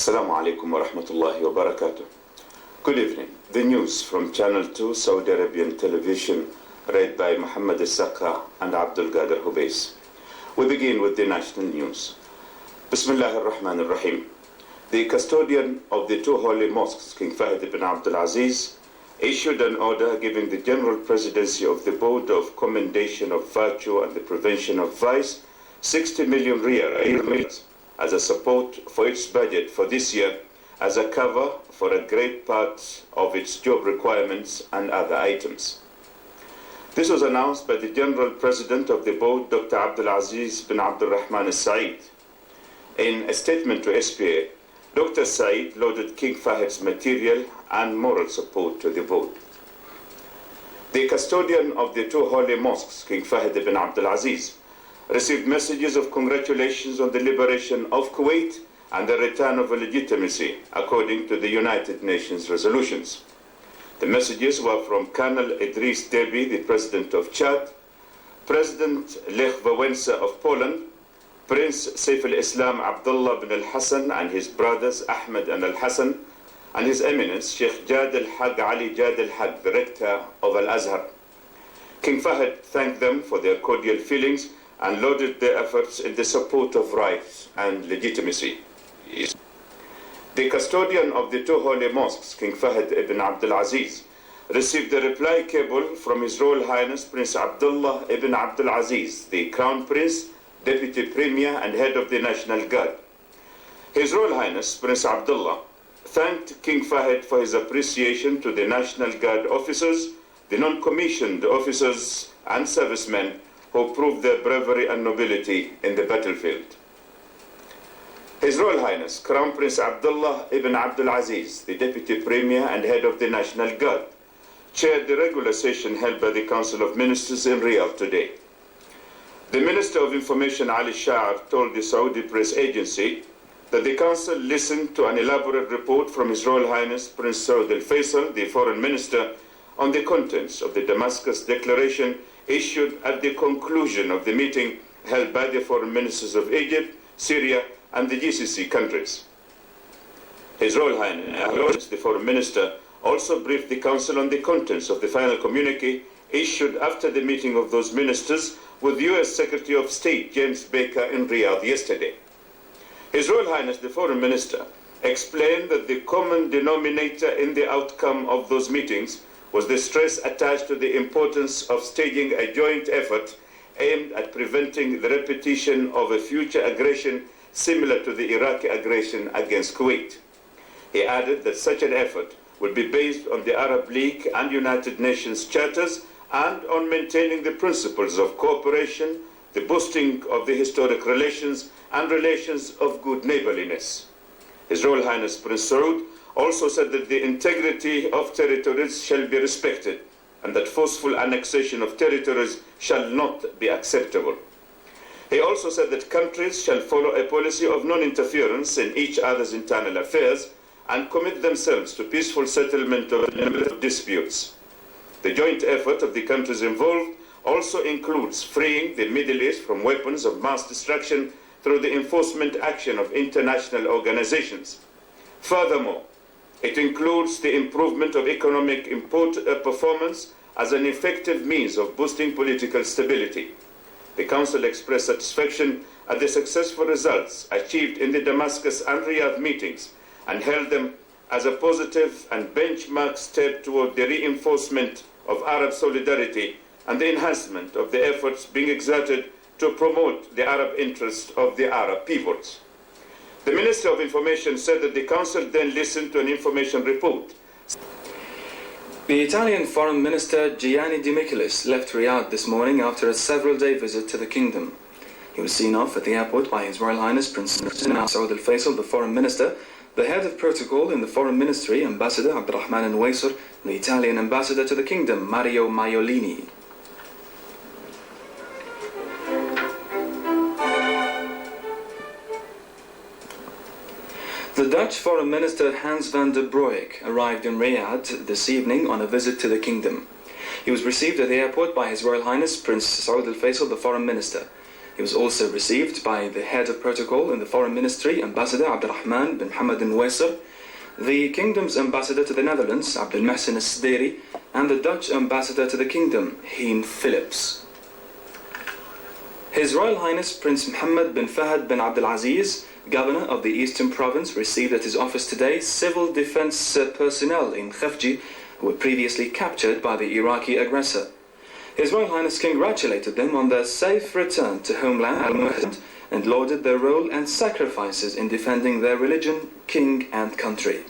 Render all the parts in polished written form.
Assalamu alaikum wa rahmatullahi wa barakatuh. Good evening. The news from Channel 2 Saudi Arabian television, read by Muhammad Al-Saqqa and Abdul Qadir Hubays. We begin with the national news. Bismillah ar-Rahman ar-Rahim. The custodian of the two holy mosques, King Fahd ibn Abdul Aziz, issued an order giving the General Presidency of the Board of Commendation of Virtue and the Prevention of Vice 60 million riyal as a support for its budget for this year, as a cover for a great part of its job requirements and other items. This was announced by the General President of the Board, Dr. Abdul Aziz bin Abdul Rahman Al-Said. In a statement to SPA, Dr. Said lauded King Fahd's material and moral support to the board. The custodian of the two holy mosques, King Fahd ibn Abdul Aziz, received messages of congratulations on the liberation of Kuwait and the return of legitimacy according to the United Nations resolutions. The messages were from Colonel Idris Deby, the President of Chad, President Lech Wałęsa of Poland, Prince Saif al-Islam Abdullah bin al-Hassan and his brothers Ahmed and al-Hassan, and His Eminence Sheikh Jad al-Haq Ali Jad al-Haq, the Rector of Al-Azhar. King Fahd thanked them for their cordial feelings and lauded their efforts in the support of rights and legitimacy. The custodian of the two holy mosques, King Fahd ibn Abdul Aziz, received a reply cable from His Royal Highness Prince Abdullah ibn Abdul Aziz, the Crown Prince, Deputy Premier and Head of the National Guard. His Royal Highness Prince Abdullah thanked King Fahd for his appreciation to the National Guard officers, the non-commissioned officers and servicemen who proved their bravery and nobility in the battlefield. His Royal Highness Crown Prince Abdullah ibn Abdul Aziz, the Deputy Premier and Head of the National Guard, chaired the regular session held by the Council of Ministers in Riyadh today. The Minister of Information Ali Sha'ar told the Saudi press agency that the Council listened to an elaborate report from His Royal Highness Prince Saud al-Faisal, the Foreign Minister, on the contents of the Damascus Declaration issued at the conclusion of the meeting held by the Foreign Ministers of Egypt, Syria, and the GCC countries. His Royal Highness, the Foreign Minister, also briefed the Council on the contents of the final communique issued after the meeting of those ministers with U.S. Secretary of State James Baker in Riyadh yesterday. His Royal Highness, the Foreign Minister, explained that the common denominator in the outcome of those meetings was the stress attached to the importance of staging a joint effort aimed at preventing the repetition of a future aggression similar to the Iraqi aggression against Kuwait. He added that such an effort would be based on the Arab League and United Nations charters and on maintaining the principles of cooperation, the boosting of the historic relations, and relations of good neighborliness. His Royal Highness Prince Saud also said that the integrity of territories shall be respected and that forceful annexation of territories shall not be acceptable. He also said that countries shall follow a policy of non-interference in each other's internal affairs and commit themselves to peaceful settlement of disputes. The joint effort of the countries involved also includes freeing the Middle East from weapons of mass destruction through the enforcement action of international organizations. Furthermore, it includes the improvement of economic performance as an effective means of boosting political stability. The Council expressed satisfaction at the successful results achieved in the Damascus and Riyadh meetings and held them as a positive and benchmark step toward the reinforcement of Arab solidarity and the enhancement of the efforts being exerted to promote the Arab interests of the Arab peoples. The Minister of Information said that the Council then listened to an information report. The Italian Foreign Minister Gianni Di Michelis left Riyadh this morning after a several-day visit to the kingdom. He was seen off at the airport by His Royal Highness Prince Saud al-Faisal, the Foreign Minister, the Head of Protocol in the Foreign Ministry, Ambassador Abdurrahman al-Waisr, and the Italian Ambassador to the Kingdom, Mario Maiolini. The Dutch Foreign Minister Hans van der Broek arrived in Riyadh this evening on a visit to the kingdom. He was received at the airport by His Royal Highness Prince Saud al-Faisal, the Foreign Minister. He was also received by the head of protocol in the Foreign Ministry, Ambassador Abdurrahman bin Hamad bin Waisir, the Kingdom's Ambassador to the Netherlands, Abdul Mahsen Sderi, and the Dutch Ambassador to the Kingdom, Heen Phillips. His Royal Highness Prince Mohammed bin Fahad bin Abdul Aziz, Governor of the Eastern Province, received at his office today civil defense personnel in Khafji who were previously captured by the Iraqi aggressor. His Royal Highness congratulated them on their safe return to homeland Al-Muhajir and lauded their role and sacrifices in defending their religion, king and country.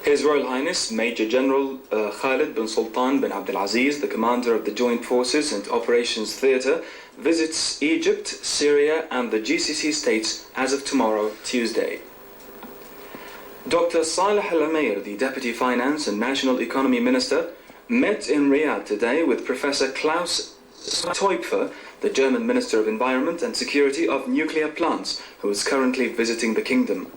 His Royal Highness Major General Khalid bin Sultan bin Abdul Aziz, the commander of the Joint Forces and Operations Theatre, visits Egypt, Syria and the GCC states as of tomorrow, Tuesday. Dr. Saleh Al-Ameir, the Deputy Finance and National Economy Minister, met in Riyadh today with Professor Klaus Teupfer, the German Minister of Environment and Security of Nuclear Plants, who is currently visiting the Kingdom.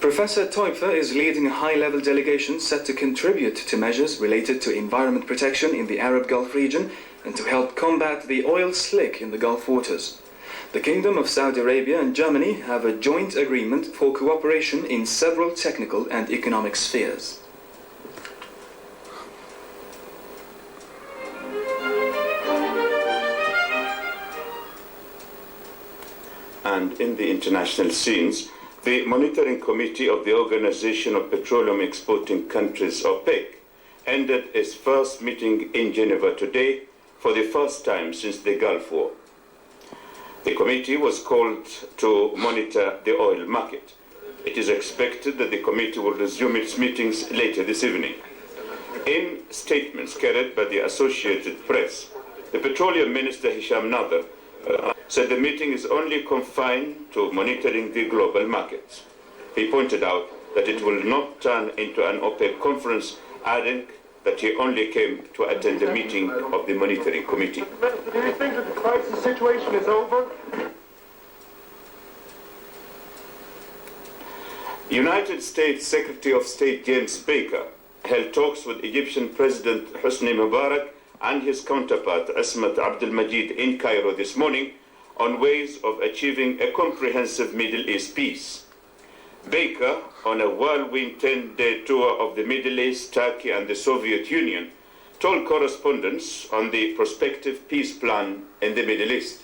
Professor Teupfer is leading a high-level delegation set to contribute to measures related to environment protection in the Arab Gulf region and to help combat the oil slick in the Gulf waters. The Kingdom of Saudi Arabia and Germany have a joint agreement for cooperation in several technical and economic spheres. And in the international scenes, the Monitoring Committee of the Organization of Petroleum Exporting Countries, OPEC, ended its first meeting in Geneva today for the first time since the Gulf War. The committee was called to monitor the oil market. It is expected that the committee will resume its meetings later this evening. In statements carried by the Associated Press, the Petroleum Minister Hisham Nader said the meeting is only confined to monitoring the global markets. He pointed out that it will not turn into an OPEC conference, adding that he only came to attend the meeting of the Monitoring Committee. Do you think that the crisis situation is over? United States Secretary of State James Baker held talks with Egyptian President Hosni Mubarak and his counterpart Ismat Abdel Majid in Cairo this morning on ways of achieving a comprehensive Middle East peace. Baker, on a whirlwind 10-day tour of the Middle East, Turkey and the Soviet Union, told correspondents on the prospective peace plan in the Middle East.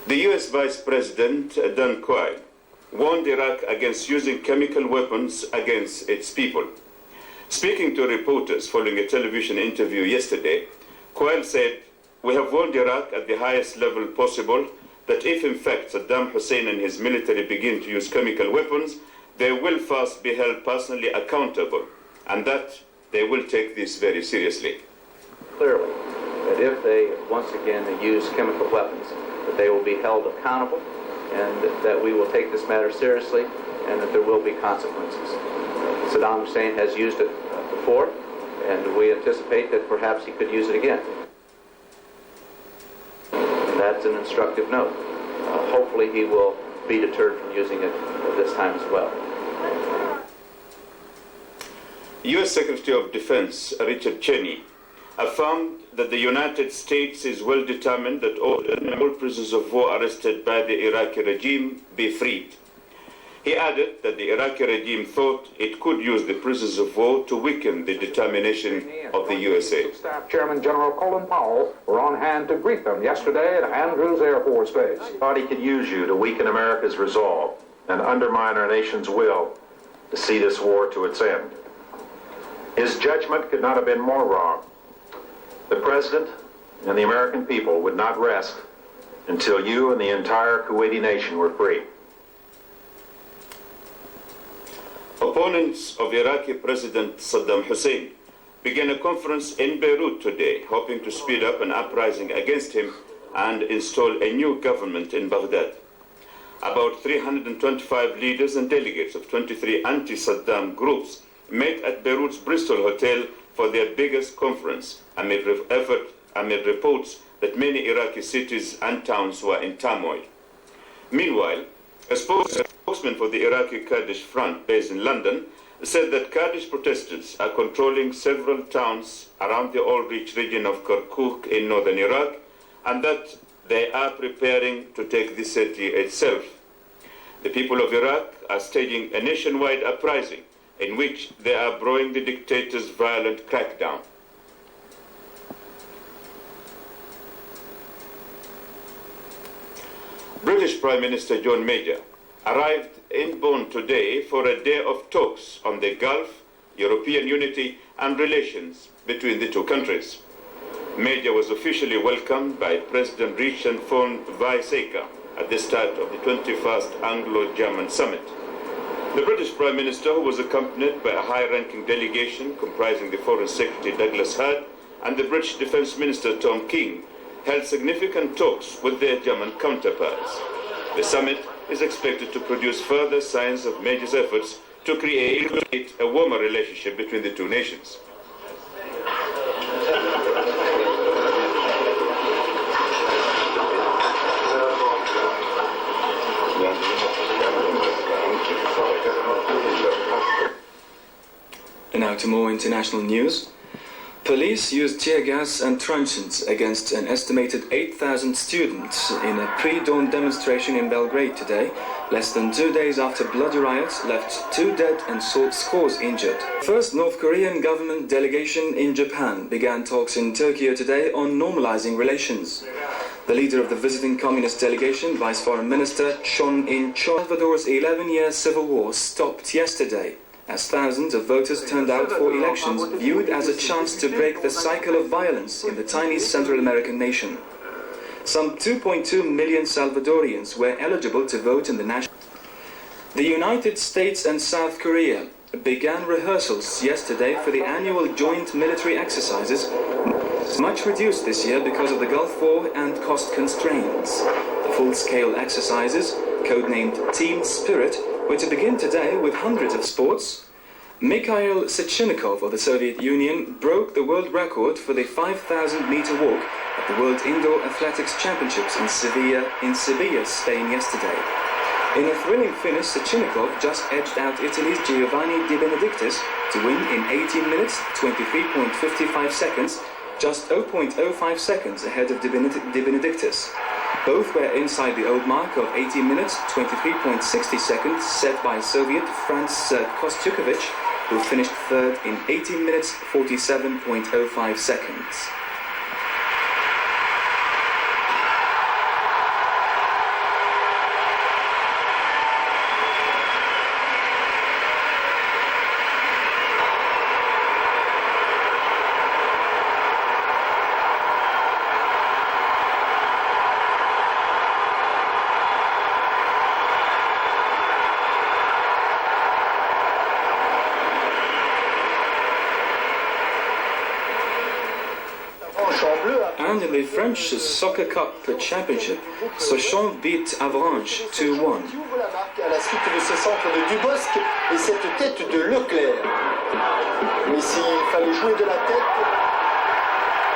The US Vice President Dan Quayle warned Iraq against using chemical weapons against its people. Speaking to reporters following a television interview yesterday, Quayle said, "We have warned Iraq at the highest level possible that if in fact Saddam Hussein and his military begin to use chemical weapons, they will first be held personally accountable, and that they will take this very seriously." Clearly, that if they once again use chemical weapons, that they will be held accountable, and that we will take this matter seriously, and that there will be consequences. Saddam Hussein has used it before, and we anticipate that perhaps he could use it again. That's an instructive note. Hopefully he will be deterred from using it this time as well. U.S. Secretary of Defense Richard Cheney affirmed that the United States is well determined that all prisoners of war arrested by the Iraqi regime be freed. He added that the Iraqi regime thought it could use the prisoners of war to weaken the determination of the USA. Staff Chairman General Colin Powell were on hand to greet them yesterday at Andrews Air Force Base. Thought he could use you to weaken America's resolve and undermine our nation's will to see this war to its end. His judgment could not have been more wrong. The President and the American people would not rest until you and the entire Kuwaiti nation were free. Opponents of Iraqi President Saddam Hussein began a conference in Beirut today, hoping to speed up an uprising against him and install a new government in Baghdad. About 325 leaders and delegates of 23 anti-Saddam groups met at Beirut's Bristol Hotel for their biggest conference amid reports that many Iraqi cities and towns were in turmoil. Meanwhile, a spokesman for the Iraqi Kurdish Front based in London said that Kurdish protesters are controlling several towns around the oil-rich region of Kirkuk in northern Iraq, and that they are preparing to take the city itself. The people of Iraq are staging a nationwide uprising in which they are broing the dictator's violent crackdown. British Prime Minister John Major arrived in Bonn today for a day of talks on the Gulf, European unity and relations between the two countries. Major was officially welcomed by President Richard von Weizsäcker at the start of the 21st Anglo-German Summit. The British Prime Minister, who was accompanied by a high-ranking delegation comprising the Foreign Secretary Douglas Hurd and the British Defence Minister Tom King, held significant talks with their German counterparts. The summit is expected to produce further signs of Major's efforts to create a warmer relationship between the two nations. And now to more international news. Police used tear gas and truncheons against an estimated 8,000 students in a pre-dawn demonstration in Belgrade today, less than 2 days after bloody riots left 2 dead and scores injured. First North Korean government delegation in Japan began talks in Tokyo today on normalizing relations. The leader of the visiting communist delegation, Vice Foreign Minister Chon In-chol, Salvador's 11-year civil war stopped yesterday, as thousands of voters turned out for elections viewed as a chance to break the cycle of violence in the tiny Central American nation. Some 2.2 million Salvadorians were eligible to vote in the national. The United States and South Korea began rehearsals yesterday for the annual joint military exercises, much reduced this year because of the Gulf War and cost constraints. The full-scale exercises, codenamed Team Spirit, were to begin today with hundreds of sports. Mikhail Sechennikov of the Soviet Union broke the world record for the 5,000-meter walk at the World Indoor Athletics Championships in Sevilla, Spain yesterday. In a thrilling finish, Sechennikov just edged out Italy's Giovanni Di Benedictis to win in 18 minutes, 23.55 seconds, just 0.05 seconds ahead of Di Benedictis. Both were inside the old mark of 18 minutes, 23.60 seconds set by Soviet Franz Kostyukovich, who finished third in 18 minutes, 47.05 seconds. And in the French Soccer Cup Championship, Sochaux beat Avranches 2-1. Qui ouvre la marque à la suite de ce centre de Dubosc et cette tête de Leclerc. Mais s'il fallait jouer de la tête,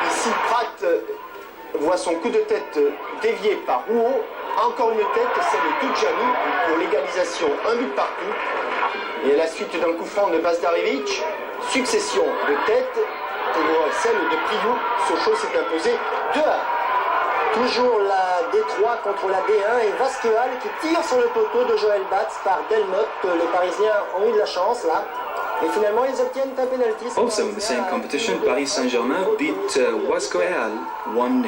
ici Pratt voit son coup de tête dévié par Rouault. Encore une tête, celle de Djani pour l'égalisation, un but partout. Et à la suite d'un coup franc de Bazdarevic, succession de têtes. Pour celle de Priou, Sochaux s'est imposé 2-1. Toujours la D3 contre la D1 et Vasquehal qui tire sur le poteau de Joël Batz par Delmotte. Les Parisiens ont eu de la chance là. Et finalement ils obtiennent un pénalty. Also in the same competition, Paris Saint-Germain beat Vasquehal 1-0.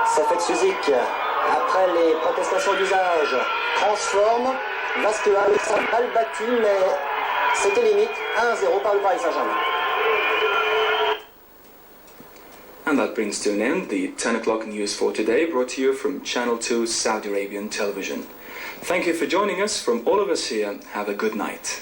Ça fait que Suzik, après les protestations d'usage, transforme Vaste mal bâti, mais c'était limite. 1-0 par le Paris Saint-Germain. And that brings to an end the 10 o'clock news for today, brought to you from Channel 2 Saudi Arabian Television. Thank you for joining us. From all of us here, have a good night.